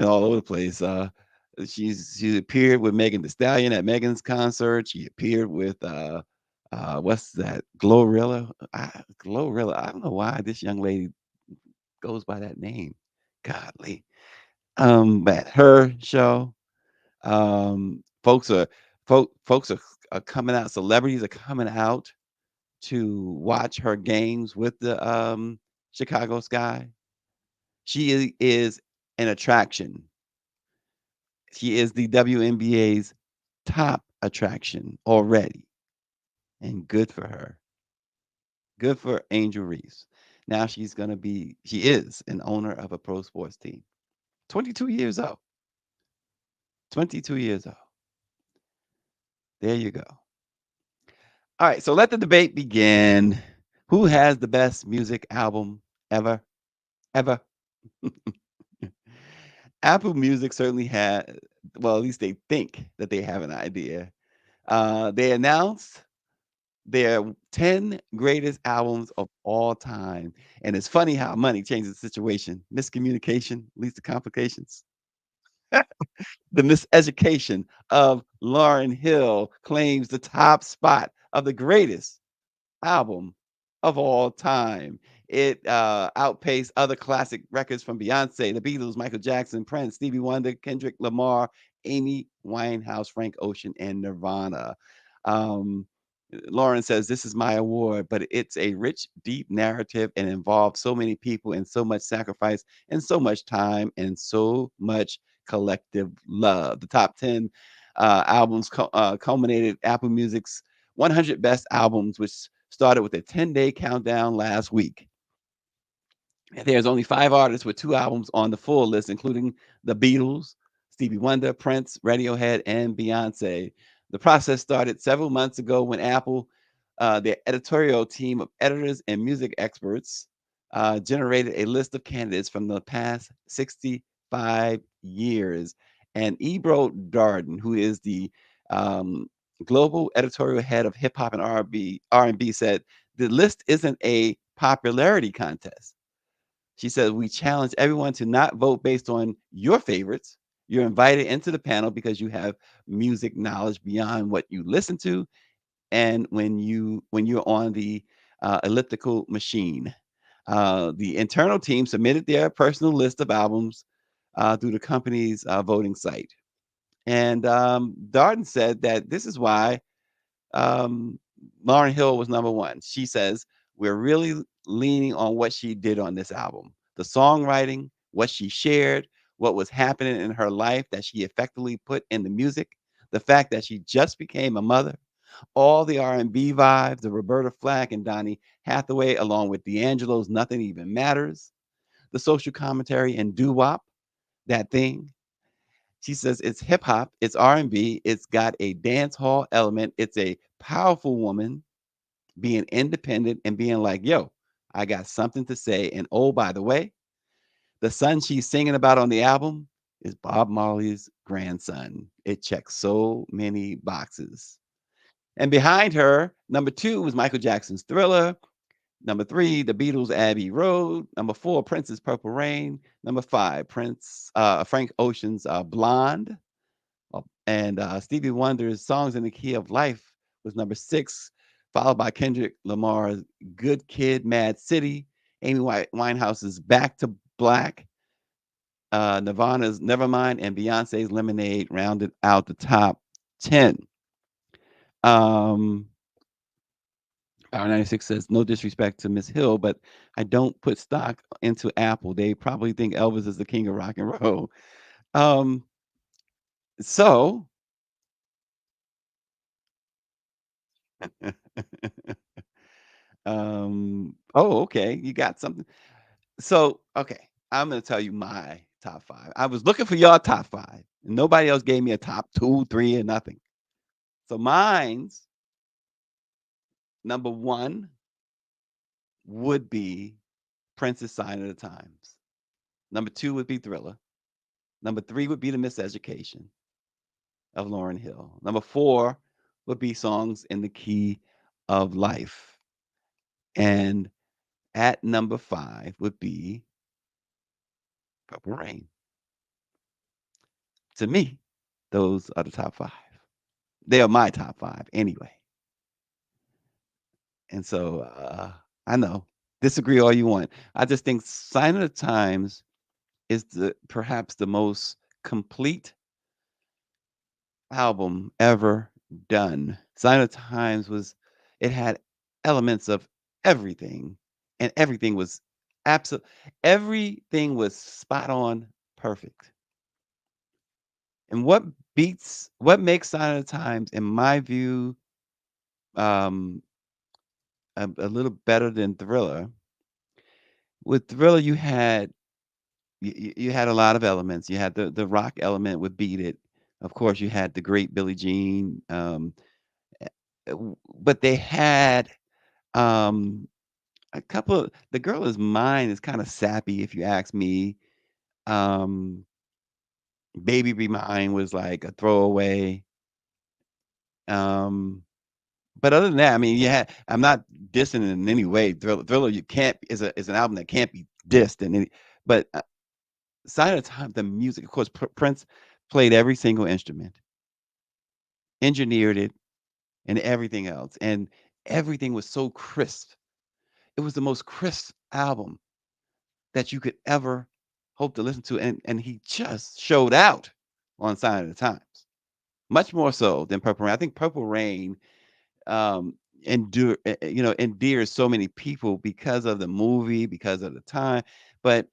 all over the place. She appeared with Megan Thee Stallion at Megan's concert. She appeared with what's that? Glorilla. Glorilla. I don't know why this young lady goes by that name. Godly. But her show. Folks are folks are coming out. Celebrities are coming out to watch her games with the Chicago Sky. Is an attraction. She is the WNBA's top attraction already, and good for her. Good for Angel Reese. Now she is an owner of a pro sports team. 22 years old. 22 years old. There you go. All right, so let the debate begin. Who has the best music album ever? Ever? Apple Music certainly had, well, at least they think that they have an idea. They announced their 10 greatest albums of all time. And it's funny how money changes the situation. Miscommunication leads to complications. The miseducation of Lauryn Hill claims the top spot of the greatest album of all time. It outpaced other classic records from Beyonce, the Beatles, Michael Jackson, Prince, Stevie Wonder, Kendrick Lamar, Amy Winehouse, Frank Ocean, and Nirvana. Um, Lauren says, "This is my award, but it's a rich, deep narrative and involves so many people and so much sacrifice and so much time and so much collective love." The top 10 albums culminated Apple Music's 100 best albums, which started with a 10-day countdown last week. There's only 5 artists with 2 albums on the full list, including the Beatles, Stevie Wonder, Prince, Radiohead, and Beyonce. The process started several months ago when Apple, their editorial team of editors and music experts, generated a list of candidates from the past 65 years. And Ebro Darden, who is the um, global editorial head of hip hop and R&B, said the list isn't a popularity contest. She says, "We challenge everyone to not vote based on your favorites. You're invited into the panel because you have music knowledge beyond what you listen to and when you're on the elliptical machine." The internal team submitted their personal list of albums through the company's voting site. And Darden said that this is why um, Lauryn Hill was number one. She says, "We're really leaning on what she did on this album, the songwriting, what she shared, what was happening in her life that she effectively put in the music, the fact that she just became a mother, all the R&B vibes, the Roberta Flack and Donny Hathaway, along with D'Angelo's Nothing Even Matters, the social commentary and doo-wop, that thing." She says it's hip hop, it's R&B, it's got a dance hall element, it's a powerful woman being independent and being like, "Yo, I got something to say." And oh, by the way, the son she's singing about on the album is Bob Marley's grandson. It checks so many boxes. And behind her, number 2 was Michael Jackson's Thriller. Number 3, the Beatles' Abbey Road. Number 4, Prince's Purple Rain. Number 5, Frank Ocean's Blonde. And Stevie Wonder's "Songs in the Key of Life" was number 6, followed by Kendrick Lamar's "Good Kid, Mad City." Amy Winehouse's "Back to Black." Nirvana's "Nevermind" and Beyonce's "Lemonade" rounded out the top 10. Um, Power 96 says, "No disrespect to Miss Hill, but I don't put stock into Apple. They probably think Elvis is the king of rock and roll." Um, so, oh, okay, you got something. So, okay, I'm gonna tell you my top 5. I was looking for your top 5, and nobody else gave me a top 2, 3, or nothing. So mine's number 1 would be Prince's "Sign of the Times." Number 2 would be Thriller. Number 3 would be The Miseducation of Lauryn Hill. Number 4 would be Songs in the Key of Life. And at number 5 would be Purple Rain. To me, those are the top 5. They are my top 5 anyway. And so I know, disagree all you want. I just think Sign of the Times is perhaps the most complete album ever done. Sign of the Times it had elements of everything, and everything was spot on perfect. And what makes Sign of the Times, in my view, um, a little better than Thriller. With Thriller, you had a lot of elements. You had the rock element with "Beat It." Of course, you had the great Billie Jean. But they had a couple of "The Girl Is Mine" is kind of sappy, if you ask me. Um, "Baby Be Mine" was like a throwaway. Um, But other than that, I mean, yeah, I'm not dissing in any way. Thriller, you can't is an album that can't be dissed in any. But Sign of the Time, the music, of course, Prince played every single instrument, engineered it, and everything else, and everything was so crisp. It was the most crisp album that you could ever hope to listen to, and he just showed out on Sign of the Times, much more so than Purple Rain. I think Purple Rain endears so many people because of the movie, because of the time. But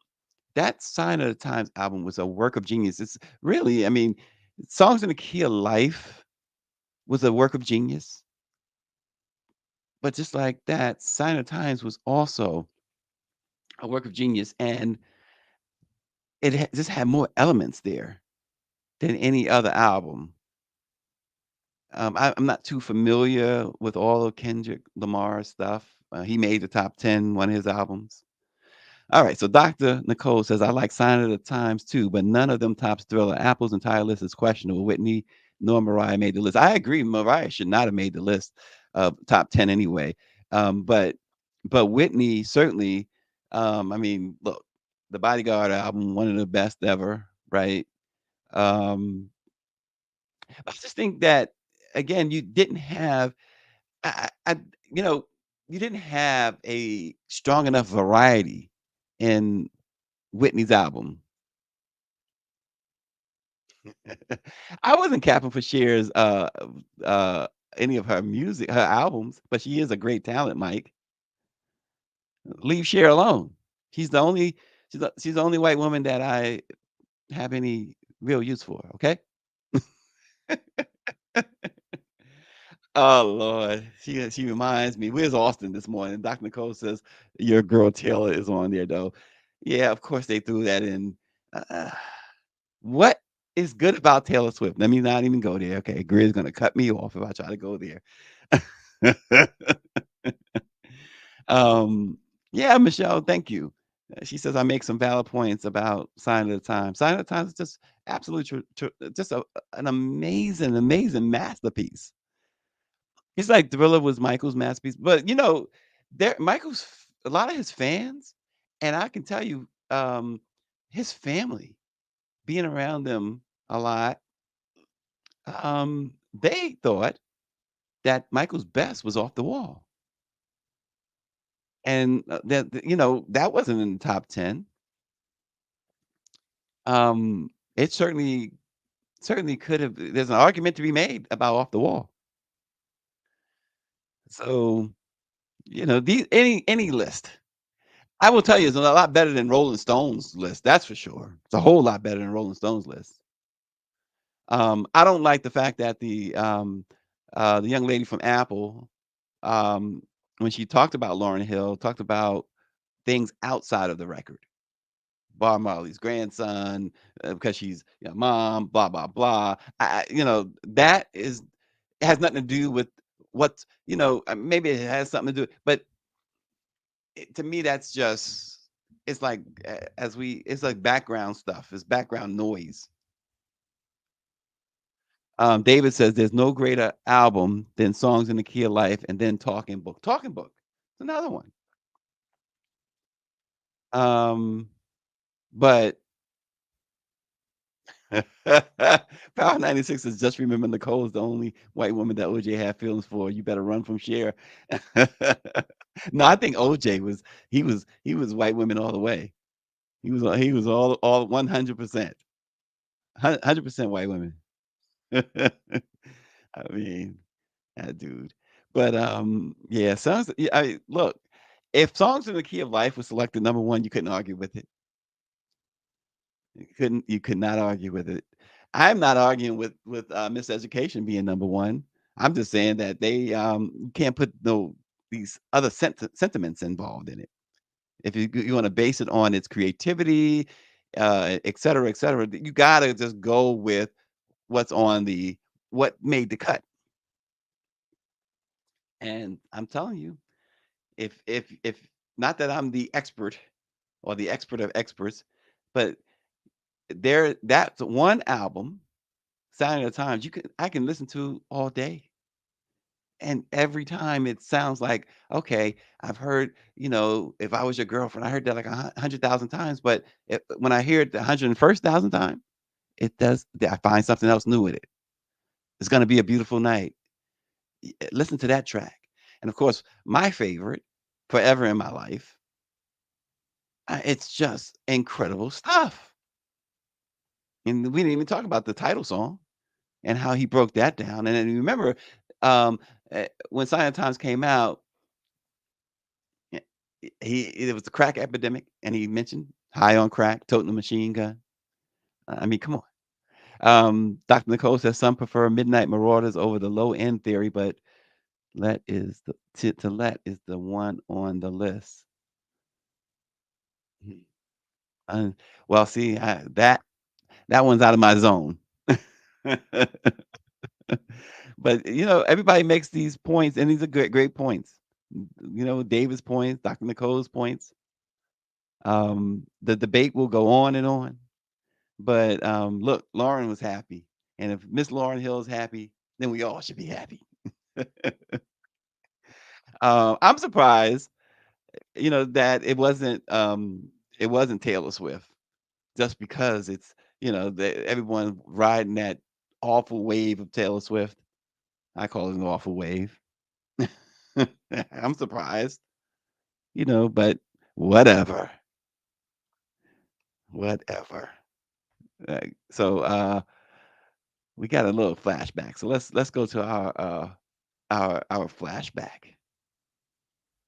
that Sign of the Times album was a work of genius. It's really, I mean, Songs in the Key of Life was a work of genius. But just like that, Sign of the Times was also a work of genius. And just had more elements there than any other album. I'm not too familiar with all of Kendrick Lamar's stuff. He made the top 10, one of his albums. All right, so Dr. Nicole says, I like Sign of the Times too, but none of them tops Thriller. Apple's entire list is questionable. Whitney nor Mariah made the list. I agree, Mariah should not have made the list of top 10 anyway. But Whitney certainly, I mean, look, the Bodyguard album, one of the best ever, right? Um, I just think that again, you didn't have I you know, you didn't have a strong enough variety in Whitney's album. I wasn't capping for Cher's uh any of her music, her albums, but she is a great talent, Mike. Leave Cher alone. She's the only she's the only white woman that I have any real use for, okay? Oh Lord, she reminds me. Where's Austin this morning? Dr. Nicole says your girl Taylor is on there though. Yeah, of course they threw that in. Uh, what is good about Taylor Swift? Let me not even go there. Okay, Grizz gonna cut me off if I try to go there. um, yeah, Michelle, thank you. She says I make some valid points about Sign of the Times. Sign of the Times is just absolute, just an amazing, amazing masterpiece. It's like Thriller was Michael's masterpiece, but, there Michael's a lot of his fans, and I can tell you, his family, being around them a lot, they thought that Michael's best was Off the Wall, and, that wasn't in the top 10. It certainly could have there's an argument to be made about Off the Wall. So, any list. I will tell you, it's a lot better than Rolling Stone's list, that's for sure. It's a whole lot better than Rolling Stone's list. I don't like the fact that the young lady from Apple, um, when she talked about Lauryn Hill, talked about things outside of the record. Bob Marley's grandson, because she's, mom, blah, blah, blah. That has nothing to do with what, maybe it has something to do, but to me, that's just it's like it's like background stuff. It's background noise. David says there's no greater album than Songs in the Key of Life and then Talking Book. Talking Book. It's another one. Um, but Power 96 is just remember Nicole is the only white woman that OJ had feelings for. You better run from Cher. No, I think OJ was white women all the way. He was all 100%. 100% white women. I mean, that dude. But yeah, songs. Yeah, look, if Songs in the Key of Life was selected number one, you couldn't argue with it. You could not argue with it. I'm not arguing with Miseducation being number one. I'm just saying that they you can't put no these other sentiments involved in it. If you want to base it on its creativity, et cetera, you gotta just go with what's on what made the cut. And I'm telling you, if not that I'm the expert or the expert of experts, but that's one album, Sign of the Times, I can listen to all day. And every time it sounds like, okay, I've heard, if I was your girlfriend, I heard that like 100,000 times, but when I hear it the 101st thousand time, I find something else new in it. It's going to be a beautiful night. Listen to that track. And of course, my favorite, Forever in My Life, it's just incredible stuff. And we didn't even talk about the title song and how he broke that down. And then remember, um, when Silent Times came out, eh, it was the crack epidemic, and he mentioned high on crack, toting a machine gun. I mean, come on. Dr. Nicole says some prefer Midnight Marauders over the low end theory, but let is the to let is the one on the list. Hmm. Uh, well, see, that one's out of my zone. But everybody makes these points, and these are great points. David's points, Dr. Nicole's points. The debate will go on and on. But look, Lauren was happy. And if Miss Lauren Hill is happy, then we all should be happy. I'm surprised, that it wasn't Taylor Swift, just because it's, everyone riding that awful wave of Taylor Swift. I call it an awful wave. I'm surprised, but whatever, whatever. So we got a little flashback. So let's go to our flashback.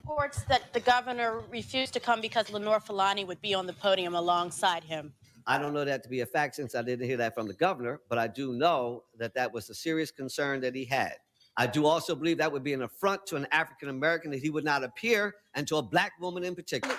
Reports that the governor refused to come because Lenore Fulani would be on the podium alongside him. I don't know that to be a fact since I didn't hear that from the governor, but I do know that that was a serious concern that he had. I do also believe that would be an affront to an African American that he would not appear, and to a black woman in particular.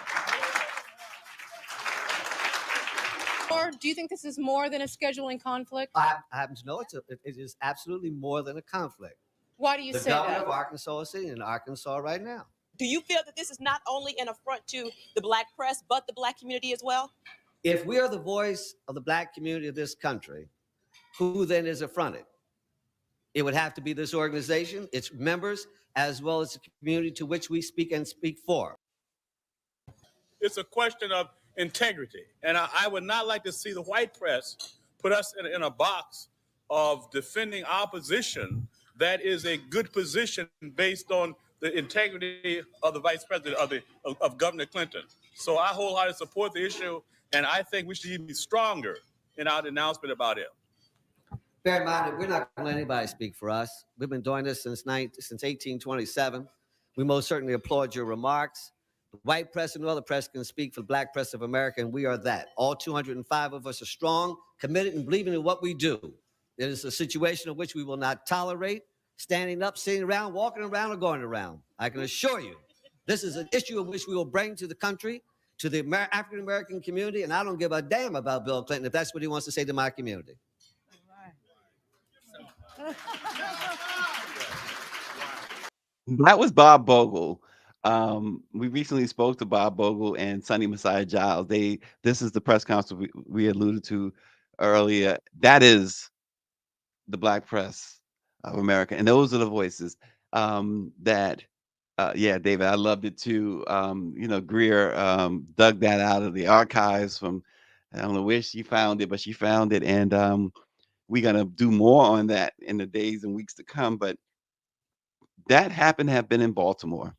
Or do you think this is more than a scheduling conflict? I happen to know it is absolutely more than a conflict. Why do you The say governor that? of Arkansas is sitting in Arkansas right now. Do you feel that this is not only an affront to the black press, but the black community as well? If we are the voice of the black community of this country, who then is affronted? It would have to be this organization, its members, as well as the community to which we speak and speak for. It's a question of integrity. And I would not like to see the white press put us in a box of defending our position that is a good position based on the integrity of the vice president of Governor Clinton. So I wholeheartedly support the issue, and I think we should even be stronger in our denouncement about it. Bear in mind that we're not going to let anybody speak for us. We've been doing this since 1827. We most certainly applaud your remarks. The white press and other press can speak for the black press of America, and we are that. All 205 of us are strong, committed, and believing in what we do. It is a situation in which we will not tolerate standing up, sitting around, walking around, or going around. I can assure you, this is an issue in which we will bring to the country, to the African-American community, and I don't give a damn about Bill Clinton if that's what he wants to say to my community. That was Bob Bogle. We recently spoke to Bob Bogle and Sonny Messiah Giles. This is the press conference we alluded to earlier. That is the black press of America, and those are the voices that. Yeah, David, I loved it too. Greer dug that out of the archives from. I don't know where she found it, but she found it, and we're gonna do more on that in the days and weeks to come. But that happened to have been in Baltimore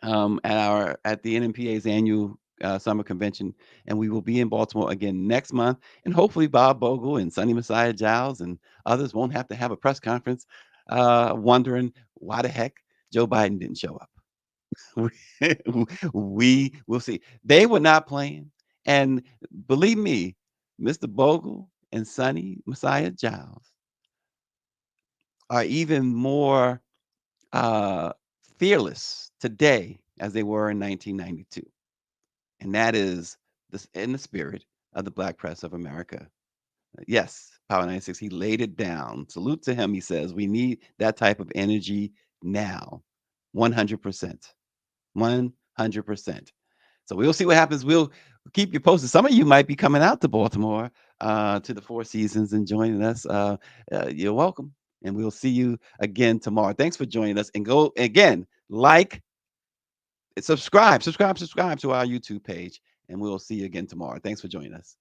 at the NMPA's annual summer convention, and we will be in Baltimore again next month. And hopefully, Bob Bogle and Sonny Messiah Giles and others won't have to have a press conference wondering why the heck Joe Biden didn't show up. We will see. They were not playing, and believe me, Mr. Bogle and Sonny Messiah Giles are even more fearless today as they were in 1992. And that is in the spirit of the black press of America. Yes, Power 96, he laid it down. Salute to him. He says, we need that type of energy now. 100%. 100%. So we'll see what happens. We'll keep you posted. Some of you might be coming out to Baltimore to the Four Seasons and joining us. You're welcome. And we'll see you again tomorrow. Thanks for joining us. And go again, like, subscribe to our YouTube page. And we'll see you again tomorrow. Thanks for joining us.